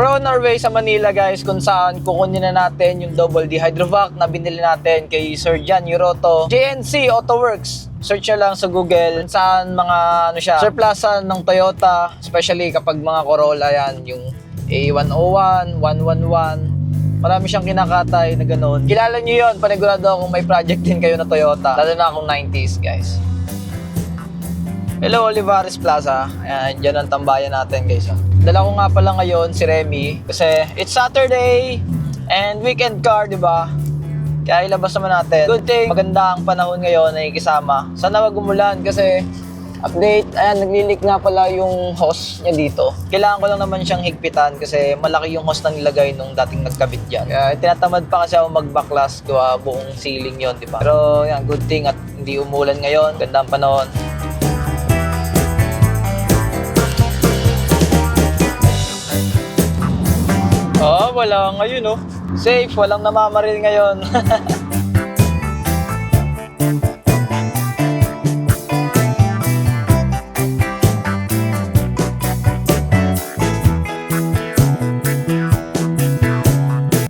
We're on our way sa Manila guys, kung saan kukunin na natin yung double D hydrovac na binili natin kay Sir John Yuroto. JNC Auto Works. Search nyo lang sa Google kung saan mga surplusan ng Toyota, especially kapag mga Corolla yan, yung A101, 111. Marami siyang kinakatay na gano'n. Kilala nyo yun, panigurado akong may project din kayo na Toyota. Lalo na akong 90s guys. Hello, Olivares Plaza. Ayan, dyan ang tambayan natin guys. Dala ko nga pala ngayon si Remy kasi it's Saturday and weekend car, di ba? Kaya ilabas naman natin. Good thing, maganda ang panahon ngayon na ikisama. Sana wag umulan kasi update, ayan, naglilik nga pala yung hose niya dito. Kailangan ko lang naman siyang higpitan kasi malaki yung hose na nilagay nung dating nagkabit dyan. Kaya tinatamad pa kasi ako mag-backlash gawa buong ceiling yon, di ba? Pero yan, good thing at hindi umulan ngayon. Ganda ang panahon. Oh, wala ngayon, oh. Safe, walang namamaril ngayon.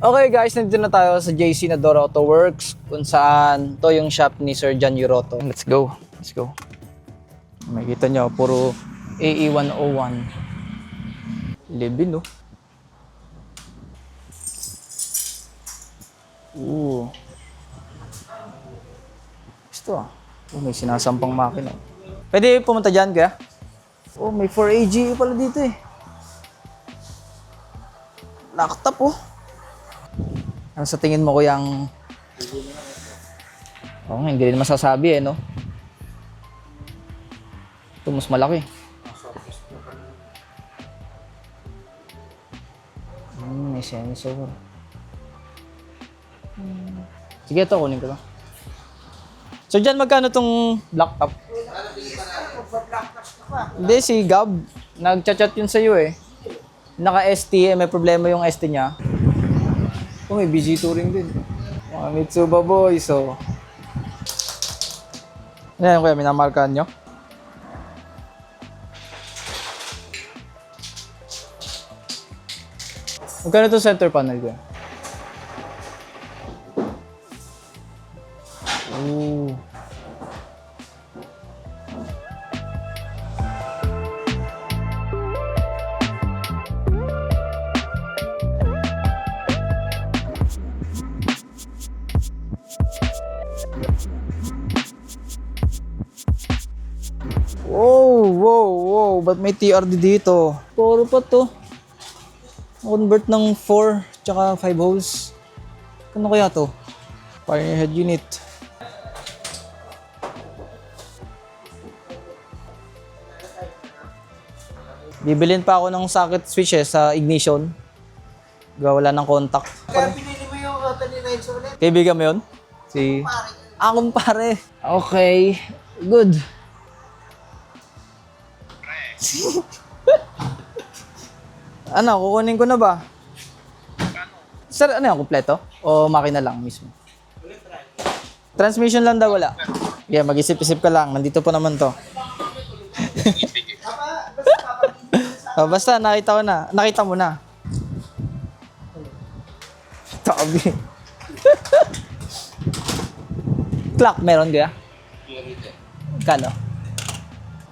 Okay guys, nandito na tayo sa JC Nadora Auto Works kung saan to yung shop ni Sir John Yuroto. Let's go. Let's go. Makikita nyo, puro AE101. Libin, no? Gusto ah. Oh, may sinasampang makina. Pwede pumunta dyan kaya? Oh, may 4AGE pala dito eh. Locked up oh. Ano sa tingin mo kuyang... Oo nga, hindi rin masasabi eh, no? Ito mas malaki. May sensor. Sige, ito kunin ko lang. So dyan, magkano tong black top? Hindi, si Gab. Nagchat-chat yun sa'yo eh. Naka-ST, may problema yung ST niya. Oh, may BG Touring din. Mga Mitsuba boys, so... Ano yan kuya, minamarkahan nyo? Magkano itong center panel kuya? Ooh. Wow, ba't may TRD dito? Puro pa to. Convert ng 4 tsaka 5 holes. Ano kaya to? Pioneer head unit. Bibilin pa ako ng socket switch eh, sa ignition. Wala ng contact. Kaya pinili mo yung 29 ulit? Kaibigan mo yun? Si... Ah, kumpare. Okay. Good. Ano, kukunin ko na ba? Sir, ano yan? Kompleto? O makina lang mismo? Transmission lang daw wala. Yeah, mag-isip-isip ka lang. Nandito pa naman to. Oh, basta nakita ko na. Nakita mo na. Tabi. Clock meron kaya? Kano?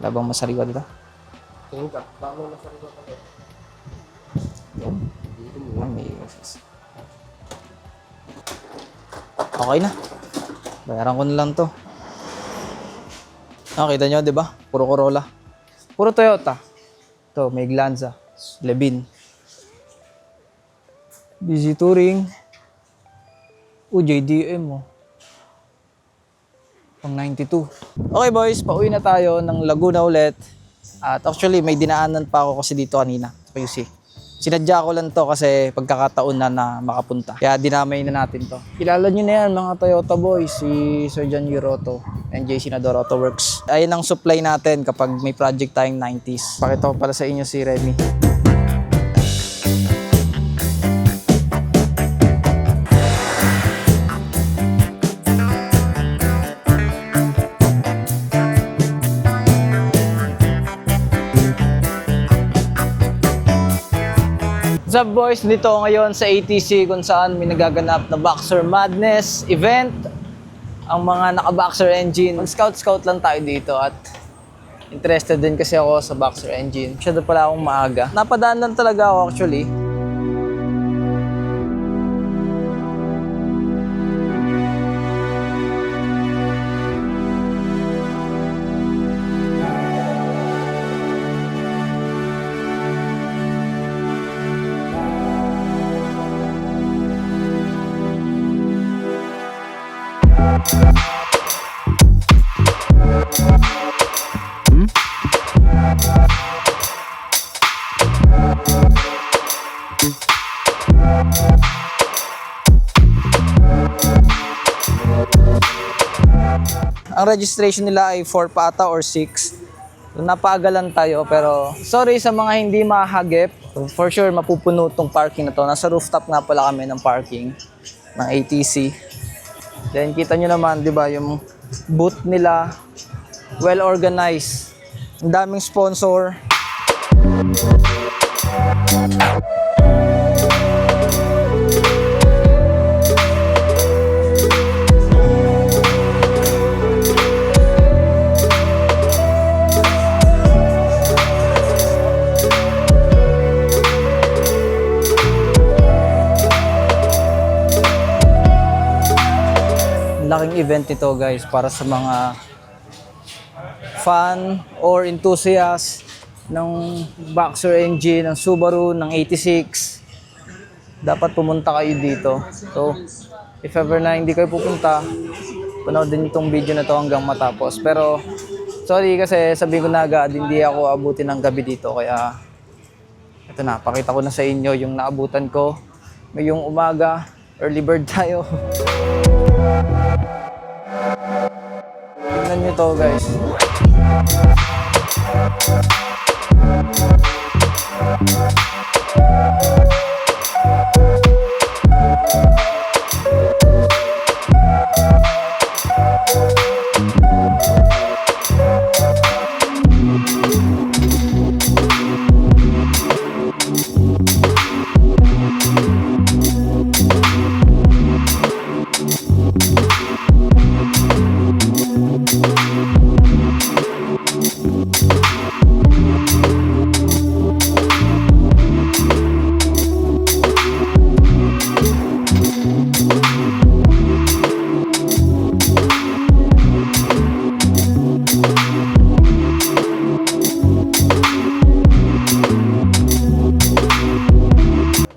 Labang masariwa dito. Okay na. Bayaran ko na lang to. Nakita nyo, di ba? Puro Corolla. Puro Toyota. Ito, may Glanza. Lebin. BG Touring. JDM oh. Pang 92. Okay boys, pauwi na tayo ng Laguna ulit. At actually, may dinaanan pa ako kasi dito kanina sa QC. Sinadya ko lang to kasi pagkakataon na makapunta. Kaya dinamay na natin to. Kilala nyo na yan mga Toyota boys, si Sir John Yuroto and JC Nadora Auto Works. Ayun ang supply natin kapag may project tayong 90s. Pakita ko pala sa inyo si Remy. What's up boys? Dito ako ngayon sa ATC kung saan may nagaganap na Boxer Madness event. Ang mga naka-Boxer engine. Scout lang tayo dito at interested din kasi ako sa Boxer engine. Masyado pala akong maaga. Napadaan lang talaga ako actually. Ang registration nila ay 4 pa ata or 6. So, napaaga lang tayo pero sorry sa mga hindi mahagip. So, for sure mapupuno tong parking na to. Nasa rooftop nga pala kami ng parking ng ATC. Then kita nyo naman, di ba, yung booth nila well organized. Ang daming sponsor. Laking event ito guys para sa mga fan or enthusiast ng Boxer engine, ng Subaru, ng 86. Dapat pumunta kayo dito. So, if ever na hindi kayo pupunta, panoodin itong video na to hanggang matapos. Pero, sorry kasi sabihin ko na agad, hindi ako abutin ng gabi dito. Kaya, ito na, pakita ko na sa inyo yung naabutan ko. Ngayong umaga, early bird tayo. Tingnan nyo to guys.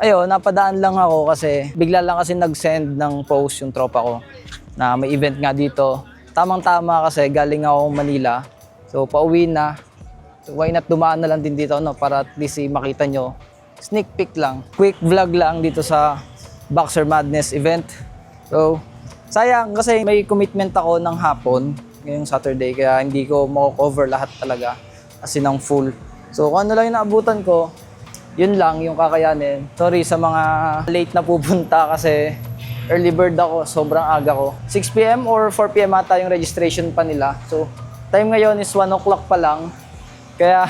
Ayun, napadaan lang ako kasi bigla lang kasi nag-send ng post yung tropa ko na may event nga dito. Tamang-tama kasi galing ako Manila. So pauwi na. So, why not dumaan na lang din dito no, para at least makita nyo. Sneak peek lang. Quick vlog lang dito sa Boxer Madness event. So sayang kasi may commitment ako ng hapon ngayong Saturday kaya hindi ko mako-cover lahat talaga as in ng full. So kung ano lang yung naabutan ko, yun lang yung kakayanin. Sorry sa mga late na pupunta kasi early bird ako, sobrang aga ko. 6 PM or 4 PM ata yung registration pa nila. So, time ngayon is 1 o'clock pa lang. Kaya,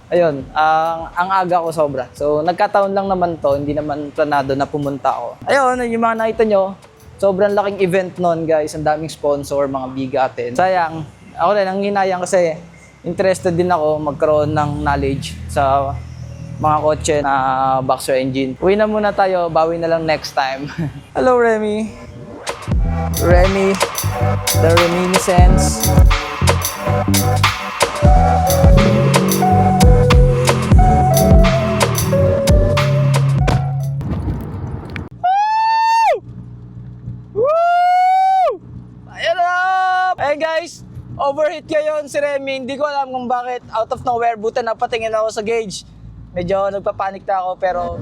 ayun, ang aga ko sobra. So, nagkataon lang naman to, hindi naman planado na pumunta ako. Ayun, yung mga nakita nyo, sobrang laking event nun guys. Ang daming sponsor, mga bigatin. Sayang, ako rin, ang hinayang kasi interested din ako magkaroon ng knowledge sa mga kotse na Boxer engine. Uwi na muna tayo, bawi na lang next time. Hello Remy. Remy, the reminiscence. Woo! Woo! Ayun na! Hey guys, overheat ngayon si Remy. Hindi ko alam kung bakit. Out of nowhere, buta na patingin ako sa gauge. Medyo nagpapanik na ako pero